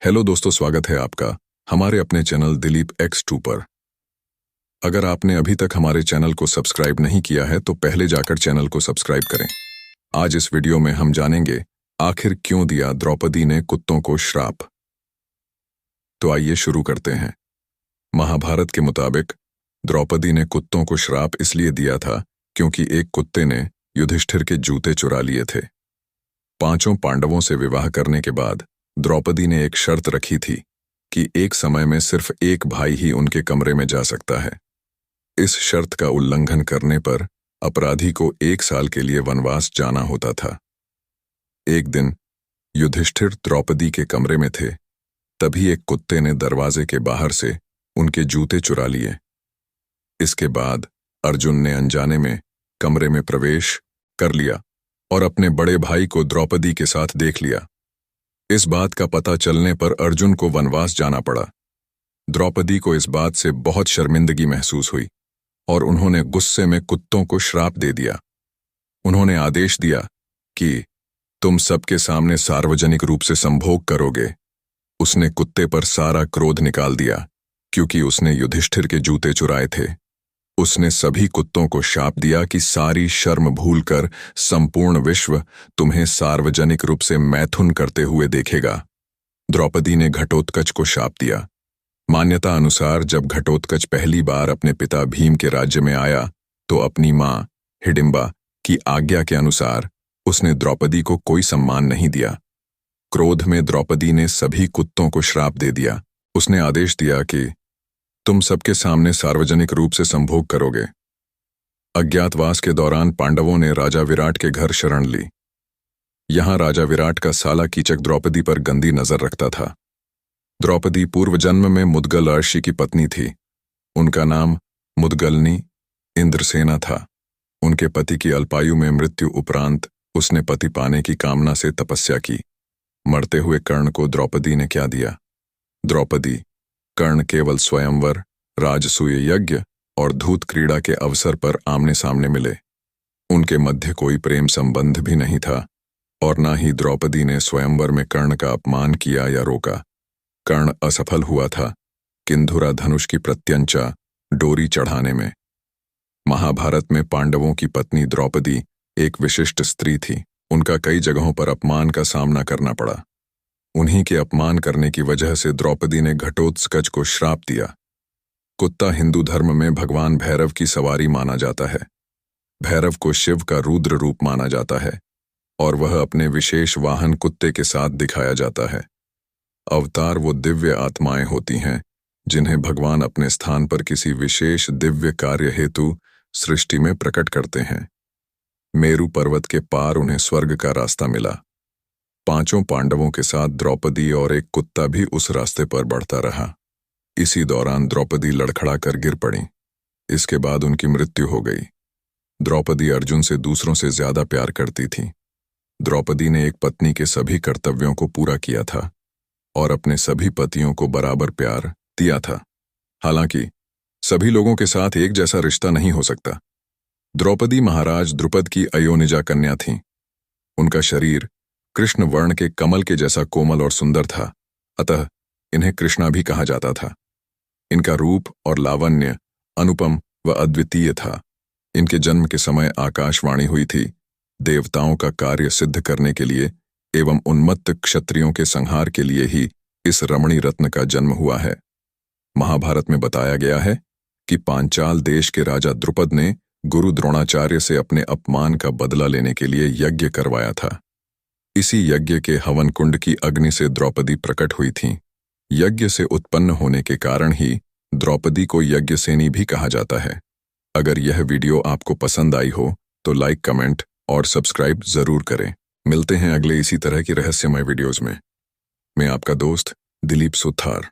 Hello दोस्तों, स्वागत है आपका हमारे अपने चैनल दिलीप X2 पर। अगर आपने अभी तक हमारे चैनल को सब्सक्राइब नहीं किया है तो पहले जाकर चैनल को सब्सक्राइब करें। आज इस वीडियो में हम जानेंगे आखिर क्यों दिया द्रौपदी ने कुत्तों को श्राप। तो आइए शुरू करते हैं। महाभारत के मुताबिक द्रौपदी ने कुत्तों को श्राप इसलिए दिया था क्योंकि एक कुत्ते ने युधिष्ठिर के जूते चुरा लिए थे। पांचों पांडवों से विवाह करने के बाद द्रौपदी ने एक शर्त रखी थी कि एक समय में सिर्फ एक भाई ही उनके कमरे में जा सकता है। इस शर्त का उल्लंघन करने पर अपराधी को 1 साल के लिए वनवास जाना होता था। एक दिन युधिष्ठिर द्रौपदी के कमरे में थे, तभी एक कुत्ते ने दरवाजे के बाहर से उनके जूते चुरा लिए। इसके बाद अर्जुन ने अनजाने में कमरे में प्रवेश कर लिया और अपने बड़े भाई को द्रौपदी के साथ देख लिया। इस बात का पता चलने पर अर्जुन को वनवास जाना पड़ा। द्रौपदी को इस बात से बहुत शर्मिंदगी महसूस हुई और उन्होंने गुस्से में कुत्तों को श्राप दे दिया। उन्होंने आदेश दिया कि तुम सबके सामने सार्वजनिक रूप से संभोग करोगे। उसने कुत्ते पर सारा क्रोध निकाल दिया क्योंकि उसने युधिष्ठिर के जूते चुराए थे। उसने सभी कुत्तों को शाप दिया कि सारी शर्म भूलकर संपूर्ण विश्व तुम्हें सार्वजनिक रूप से मैथुन करते हुए देखेगा। द्रौपदी ने घटोत्कच को शाप दिया। मान्यता अनुसार जब घटोत्कच पहली बार अपने पिता भीम के राज्य में आया तो अपनी मां हिडिंबा की आज्ञा के अनुसार उसने द्रौपदी को कोई सम्मान नहीं दिया। क्रोध में द्रौपदी ने सभी कुत्तों को श्राप दे दिया। उसने आदेश दिया कि तुम सबके सामने सार्वजनिक रूप से संभोग करोगे। अज्ञातवास के दौरान पांडवों ने राजा विराट के घर शरण ली। यहां राजा विराट का साला कीचक द्रौपदी पर गंदी नजर रखता था। द्रौपदी पूर्व जन्म में मुद्गल ऋषि की पत्नी थी। उनका नाम मुद्गलनी इंद्रसेना था। उनके पति की अल्पायु में मृत्यु उपरांत उसने पति पाने की कामना से तपस्या की। मरते हुए कर्ण को द्रौपदी ने क्या दिया? द्रौपदी कर्ण केवल स्वयंवर, राजसूय यज्ञ और धूत क्रीड़ा के अवसर पर आमने सामने मिले। उनके मध्य कोई प्रेम संबंध भी नहीं था और न ही द्रौपदी ने स्वयंवर में कर्ण का अपमान किया या रोका। कर्ण असफल हुआ था किंधुरा धनुष की प्रत्यंचा डोरी चढ़ाने में। महाभारत में पांडवों की पत्नी द्रौपदी एक विशिष्ट स्त्री थी। उनका कई जगहों पर अपमान का सामना करना पड़ा। उन्हीं के अपमान करने की वजह से द्रौपदी ने घटोत्कच को श्राप दिया। कुत्ता हिंदू धर्म में भगवान भैरव की सवारी माना जाता है। भैरव को शिव का रुद्र रूप माना जाता है और वह अपने विशेष वाहन कुत्ते के साथ दिखाया जाता है। अवतार वो दिव्य आत्माएं होती हैं जिन्हें भगवान अपने स्थान पर किसी विशेष दिव्य कार्य हेतु सृष्टि में प्रकट करते हैं। मेरु पर्वत के पार उन्हें स्वर्ग का रास्ता मिला। पांचों पांडवों के साथ द्रौपदी और एक कुत्ता भी उस रास्ते पर बढ़ता रहा। इसी दौरान द्रौपदी लड़खड़ा कर गिर पड़ी। इसके बाद उनकी मृत्यु हो गई। द्रौपदी अर्जुन से दूसरों से ज्यादा प्यार करती थी। द्रौपदी ने एक पत्नी के सभी कर्तव्यों को पूरा किया था और अपने सभी पतियों को बराबर प्यार दिया था। हालांकि सभी लोगों के साथ एक जैसा रिश्ता नहीं हो सकता। द्रौपदी महाराज द्रुपद की अयोनिजा कन्या थीं। उनका शरीर कृष्ण वर्ण के कमल के जैसा कोमल और सुंदर था, अतः इन्हें कृष्णा भी कहा जाता था। इनका रूप और लावण्य अनुपम व अद्वितीय था। इनके जन्म के समय आकाशवाणी हुई थी। देवताओं का कार्य सिद्ध करने के लिए एवं उन्मत्त क्षत्रियों के संहार के लिए ही इस रमणी रत्न का जन्म हुआ है। महाभारत में बताया गया है कि पांचाल देश के राजा द्रुपद ने गुरु द्रोणाचार्य से अपने अपमान का बदला लेने के लिए यज्ञ करवाया था। इसी यज्ञ के हवन कुंड की अग्नि से द्रौपदी प्रकट हुई थीं। यज्ञ से उत्पन्न होने के कारण ही द्रौपदी को यज्ञसेनी भी कहा जाता है। अगर यह वीडियो आपको पसंद आई हो तो लाइक, कमेंट और सब्सक्राइब जरूर करें। मिलते हैं अगले इसी तरह की रहस्यमय वीडियोज में। मैं आपका दोस्त दिलीप सुथार।